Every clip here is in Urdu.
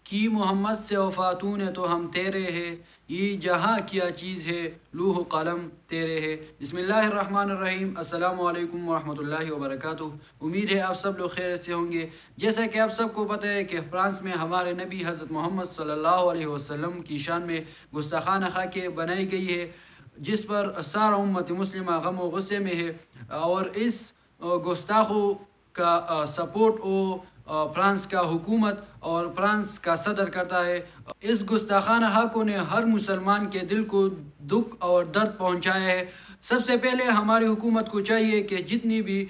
کی محمد سے وفاتوں نے تو ہم تیرے ہیں، یہ جہاں کیا چیز ہے لوح و قلم تیرے ہے۔ بسم اللہ الرحمن الرحیم۔ السلام علیکم ورحمۃ اللہ وبرکاتہ۔ امید ہے آپ سب لوگ خیر سے ہوں گے۔ جیسا کہ آپ سب کو پتہ ہے کہ فرانس میں ہمارے نبی حضرت محمد صلی اللہ علیہ وسلم کی شان میں گستاخانہ خاکے بنائی گئی ہے، جس پر سارا امت مسلمہ غم و غصے میں ہے، اور اس گستاخوں کا سپورٹ فرانس کا حکومت اور فرانس کا صدر کرتا ہے۔ اس گستاخانہ حقوں نے ہر مسلمان کے دل کو دکھ اور درد پہنچایا ہے۔ سب سے پہلے ہماری حکومت کو چاہیے کہ جتنی بھی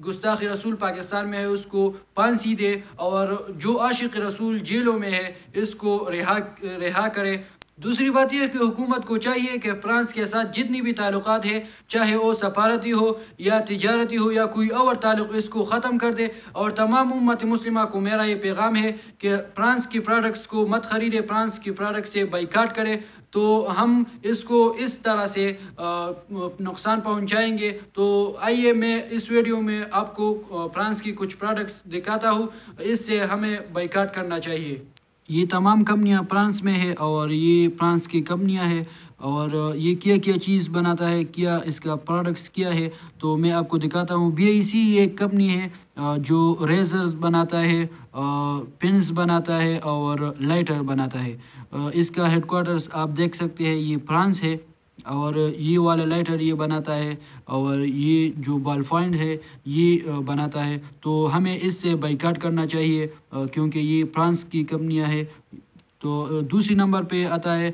گستاخی رسول پاکستان میں ہے اس کو پھانسی دے، اور جو عاشق رسول جیلوں میں ہے اس کو رہا کرے۔ دوسری بات یہ ہے کہ حکومت کو چاہیے کہ فرانس کے ساتھ جتنی بھی تعلقات ہے، چاہے وہ سفارتی ہو یا تجارتی ہو یا کوئی اور تعلق، اس کو ختم کر دے۔ اور تمام امت مسلمہ کو میرا یہ پیغام ہے کہ فرانس کی پروڈکٹس کو مت خریدے، فرانس کی پروڈکٹ سے بائیکاٹ کرے، تو ہم اس کو اس طرح سے نقصان پہنچائیں گے۔ تو آئیے میں اس ویڈیو میں آپ کو فرانس کی کچھ پروڈکٹس دکھاتا ہوں، اس سے ہمیں بائیکاٹ کرنا چاہیے۔ یہ تمام کمپنیاں فرانس میں ہے اور یہ فرانس کی کمپنیاں ہے، اور یہ کیا چیز بناتا ہے، کیا اس کا پروڈکٹس کیا ہے، تو میں آپ کو دکھاتا ہوں۔ BIC ایک کمپنی ہے جو ریزرز بناتا ہے، پنس بناتا ہے اور لائٹر بناتا ہے۔ اس کا ہیڈ کوارٹرز آپ دیکھ سکتے ہیں، یہ فرانس ہے، اور یہ والا لائٹر یہ بناتا ہے، اور یہ جو بال فائنڈ ہے یہ بناتا ہے۔ تو ہمیں اس سے بائیکاٹ کرنا چاہیے کیونکہ یہ فرانس کی کمپنیاں ہے۔ تو دوسری نمبر پہ آتا ہے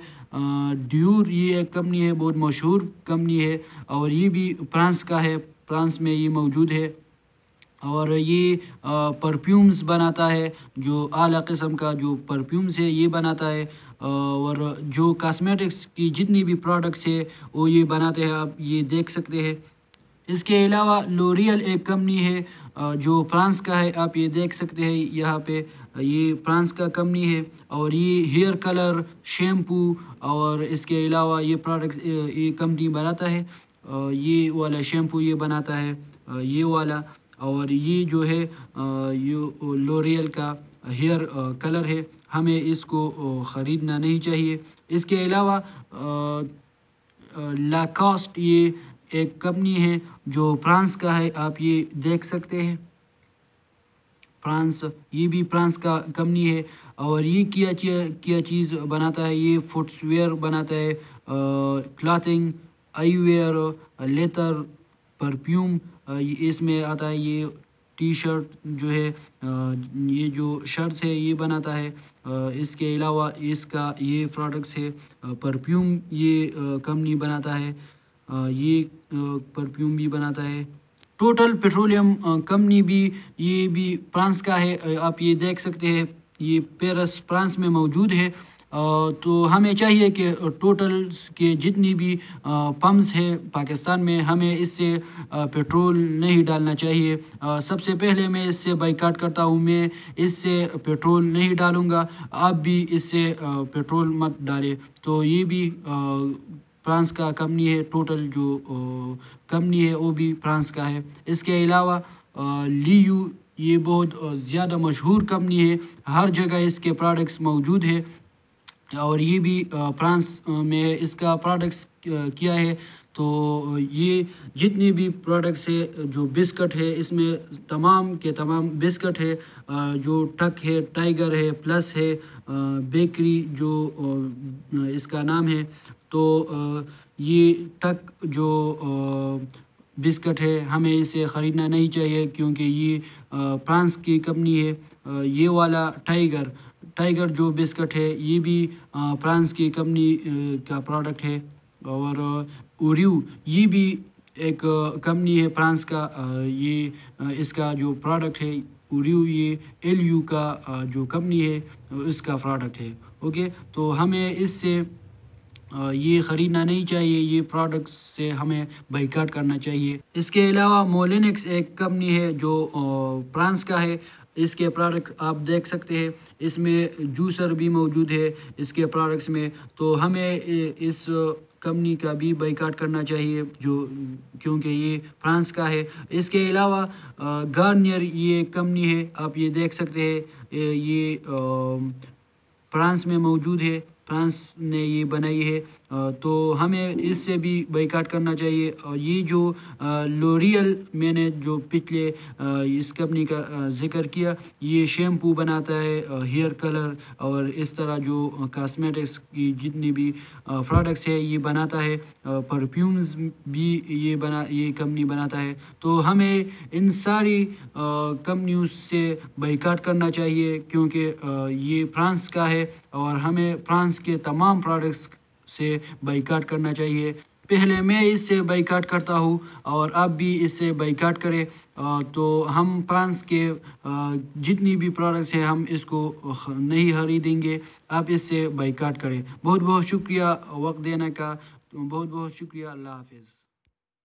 ڈیور، یہ ایک کمپنی ہے، بہت مشہور کمپنی ہے، اور یہ بھی فرانس کا ہے، فرانس میں یہ موجود ہے، اور یہ پرفیومز بناتا ہے، جو اعلیٰ قسم کا جو پرفیومز ہے یہ بناتا ہے، اور جو کاسمیٹکس کی جتنی بھی پروڈکٹس ہے وہ یہ بناتے ہیں، آپ یہ دیکھ سکتے ہیں۔ اس کے علاوہ لوریل ایک کمپنی ہے جو فرانس کا ہے، آپ یہ دیکھ سکتے ہیں یہاں پہ، یہ فرانس کا کمپنی ہے، اور یہ ہیئر کلر، شیمپو، اور اس کے علاوہ یہ پروڈکٹ یہ کمپنی بناتا ہے، یہ والا شیمپو یہ بناتا ہے، یہ والا، اور یہ جو ہے یہ لوریل کا ہیئر کلر ہے، ہمیں اس کو خریدنا نہیں چاہیے۔ اس کے علاوہ لاکاسٹ یہ ایک کمپنی ہے جو فرانس کا ہے، آپ یہ دیکھ سکتے ہیں، فرانس، یہ بھی فرانس کا کمپنی ہے، اور یہ کیا چیز بناتا ہے، یہ فٹس ویئر بناتا ہے، کلاتھنگ، آئی ویئر، لیتر، پرفیوم، اس میں آتا ہے، یہ ٹی شرٹ جو ہے، یہ جو شرٹس ہے یہ بناتا ہے۔ اس کے علاوہ اس کا یہ پروڈکٹس ہے، پرفیوم یہ کمپنی بناتا ہے، یہ پرفیوم بھی بناتا ہے۔ ٹوٹل پیٹرولیم کمپنی بھی یہ بھی فرانس کا ہے، آپ یہ دیکھ سکتے ہیں، یہ پیرس فرانس میں موجود ہے۔ تو ہمیں چاہیے کہ ٹوٹل کے جتنی بھی پمپس ہے پاکستان میں، ہمیں اس سے پیٹرول نہیں ڈالنا چاہیے۔ سب سے پہلے میں اس سے بائیکاٹ کرتا ہوں، میں اس سے پیٹرول نہیں ڈالوں گا، آپ بھی اس سے پیٹرول مت ڈالے۔ تو یہ بھی فرانس کا کمپنی ہے، ٹوٹل جو کمپنی ہے وہ بھی فرانس کا ہے۔ اس کے علاوہ لیو، یہ بہت زیادہ مشہور کمپنی ہے، ہر جگہ اس کے پروڈکٹس موجود ہے، اور یہ بھی فرانس میں اس کا پروڈکٹس کیا ہے۔ تو یہ جتنی بھی پروڈکٹس ہے، جو بسکٹ ہے، اس میں تمام کے تمام بسکٹ ہے، جو ٹک ہے، ٹائیگر ہے، پلس ہے، بیکری جو اس کا نام ہے۔ تو یہ ٹک جو بسکٹ ہے ہمیں اسے خریدنا نہیں چاہیے کیونکہ یہ فرانس کی کمپنی ہے۔ یہ والا ٹائیگر جو بسکٹ ہے یہ بھی فرانس کی کمپنی کا پروڈکٹ ہے، اور اوریو یہ بھی ایک کمپنی ہے فرانس کا، یہ اس کا جو پروڈکٹ ہے اوریو، یہ LU کا جو کمپنی ہے اس کا پروڈکٹ ہے۔ اوکے، تو ہمیں اس سے یہ خریدنا نہیں چاہیے، یہ پروڈکٹس سے ہمیں بائیکاٹ کرنا چاہیے۔ اس کے علاوہ مولینکس ایک کمپنی ہے جو فرانس کا ہے، اس کے پروڈکٹ آپ دیکھ سکتے ہیں، اس میں جوسر بھی موجود ہے اس کے پروڈکٹس میں۔ تو ہمیں اس کمپنی کا بھی بائیکاٹ کرنا چاہیے جو کیونکہ یہ فرانس کا ہے۔ اس کے علاوہ گارنیئر یہ کمپنی ہے، آپ یہ دیکھ سکتے ہیں، یہ فرانس میں موجود ہے، فرانس نے یہ بنائی ہے، تو ہمیں اس سے بھی بائیکاٹ کرنا چاہیے۔ اور یہ جو لوریل میں نے جو پچھلے اس کمپنی کا ذکر کیا، یہ شیمپو بناتا ہے، ہیئر کلر اور اس طرح جو کاسمیٹکس کی جتنی بھی پروڈکٹس ہے یہ بناتا ہے، پرفیومز بھی یہ کمپنی بناتا ہے۔ تو ہمیں ان ساری کمپنیوں سے بائیکاٹ کرنا چاہیے کیونکہ یہ فرانس کا ہے اور ہمیں فرانس کے تمام پروڈکٹس سے بائیکاٹ کرنا چاہیے۔ پہلے میں اس سے بائیکاٹ کرتا ہوں اور آپ بھی اس سے بائیکاٹ کریں، تو ہم فرانس کے جتنی بھی پروڈکٹس ہیں ہم اس کو نہیں خریدیں گے۔ آپ اس سے بائیکاٹ کریں۔ بہت بہت شکریہ وقت دینے کا، بہت بہت شکریہ۔ اللہ حافظ۔